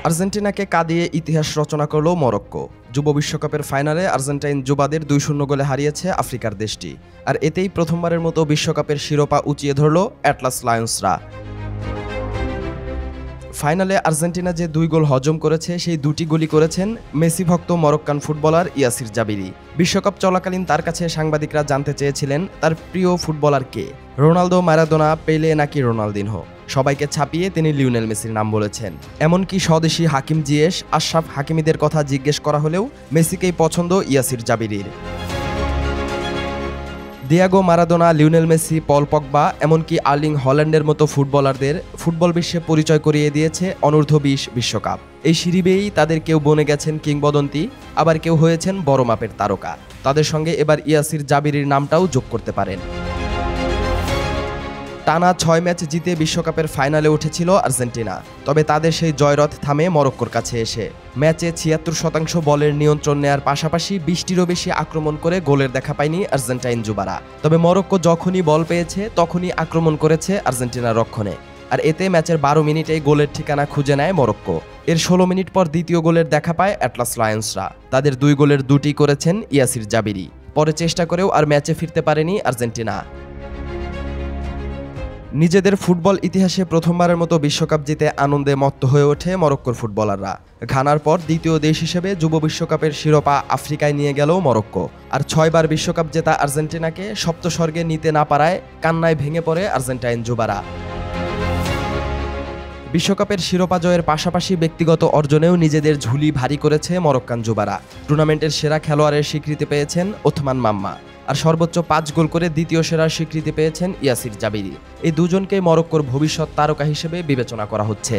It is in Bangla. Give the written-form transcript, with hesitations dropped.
আর্জেন্টিনাকে কাঁদিয়ে ইতিহাস রচনা করল মরক্কো। যুব বিশ্বকাপের ফাইনালে আর্জেন্টাইন যুবাদের 2-0 গোলে হারিয়েছে আফ্রিকার দেশটি। আর এতেই প্রথমবারের মতো বিশ্বকাপের শিরোপা উঁচিয়ে ধরল অ্যাটলাস লায়ন্সরা। ফাইনালে আর্জেন্টিনা যে 2 গোল হজম করেছে, সেই 2টি গোলই করেছেন মেসি ভক্ত মরক্কান ফুটবলার ইয়াসির জাবিরি। বিশ্বকাপ চলাকালীন তার কাছে সাংবাদিকরা জানতে চেয়েছিলেন তার প্রিয় ফুটবলার কে, রোনালদো, মারাদোনা, পেলে নাকি রোনালদিনহো। সবাইকে ছাপিয়ে তিনি লিওনেল মেসির নাম বলেছেন। এমনকি স্বদেশি হাকিম জিয়েশ, আশরাফ হাকিমিদের কথা জিজ্ঞেস করা হলেও মেসিকেই পছন্দ ইয়াসির জাবিরির। Diego Maradona, Lionel Messi, Paul Pogba, এমনকি আর্লিং হল্যান্ডের মতো ফুটবলারদের ফুটবল বিশ্বে পরিচয় করিয়ে দিয়েছে অনূর্ধ্ব-20 বিশ্বকাপ। এই সিঁড়ি বেয়েই তাদের কেউ বনে গেছেন কিংবদন্তি, আবার কেউ হয়েছেন বড় মাপের তারকা। তাদের সঙ্গে এবার ইয়াসির জাবিরির নামটাও যোগ করতে পারেন। টানা 6 ম্যাচ জিতে বিশ্বকাপের ফাইনালে উঠেছিল আর্জেন্টিনা। তবে তাদের সেই জয়রথ থামে মরক্কোর কাছে এসে। ম্যাচে 76% বলের নিয়ন্ত্রণ নেয়ার পাশাপাশি 20টিরও বেশি আক্রমণ করে গোলের দেখা পায়নি আর্জেন্টাইন যুবারা। তবে মরক্কো যখনই বল পেয়েছে তখনই আক্রমণ করেছে আর্জেন্টিনার রক্ষণে। আর এতে ম্যাচের 12 মিনিটেই গোলের ঠিকানা খুঁজে নেয় মরক্কো। এর 16 মিনিট পর দ্বিতীয় গোলের দেখা পায় অ্যাটলাস লায়ন্সরা। তাদের 2 গোলের 2টি করেছেন ইয়াসির জাবিরি। পরে চেষ্টা করেও আর ম্যাচে ফিরতে পারেনি আর্জেন্টিনা। নিজেদের ফুটবল ইতিহাসে প্রথমবারের মতো বিশ্বকাপ জিতে আনন্দে মত্ত হয়ে ওঠে মরক্কোর ফুটবলাররা। ঘানার পর দ্বিতীয় দেশ হিসেবে যুব বিশ্বকাপের শিরোপা আফ্রিকায় নিয়ে গেল মরক্কো। আর 6 বার বিশ্বকাপ জেতা আর্জেন্টিনাকে সপ্তস্বর্গে নিতে না পারায় কান্নায় ভেঙে পড়ে আর্জেন্টাইন যুবারা। বিশ্বকাপের শিরোপা জয়ের পাশাপাশি ব্যক্তিগত অর্জনেও নিজেদের ঝুলি ভারী করেছে মরক্কান যুবারা। টুর্নামেন্টের সেরা খেলোয়াড়ের স্বীকৃতি পেয়েছেন ওথমান মাম্মা। আর সর্বোচ্চ 5 গোল করে দ্বিতীয় সেরার স্বীকৃতি পেয়েছেন ইয়াসির জাবিরি। এই দুজনকে মরক্কোর ভবিষ্যৎ তারকা হিসেবে বিবেচনা করা হচ্ছে।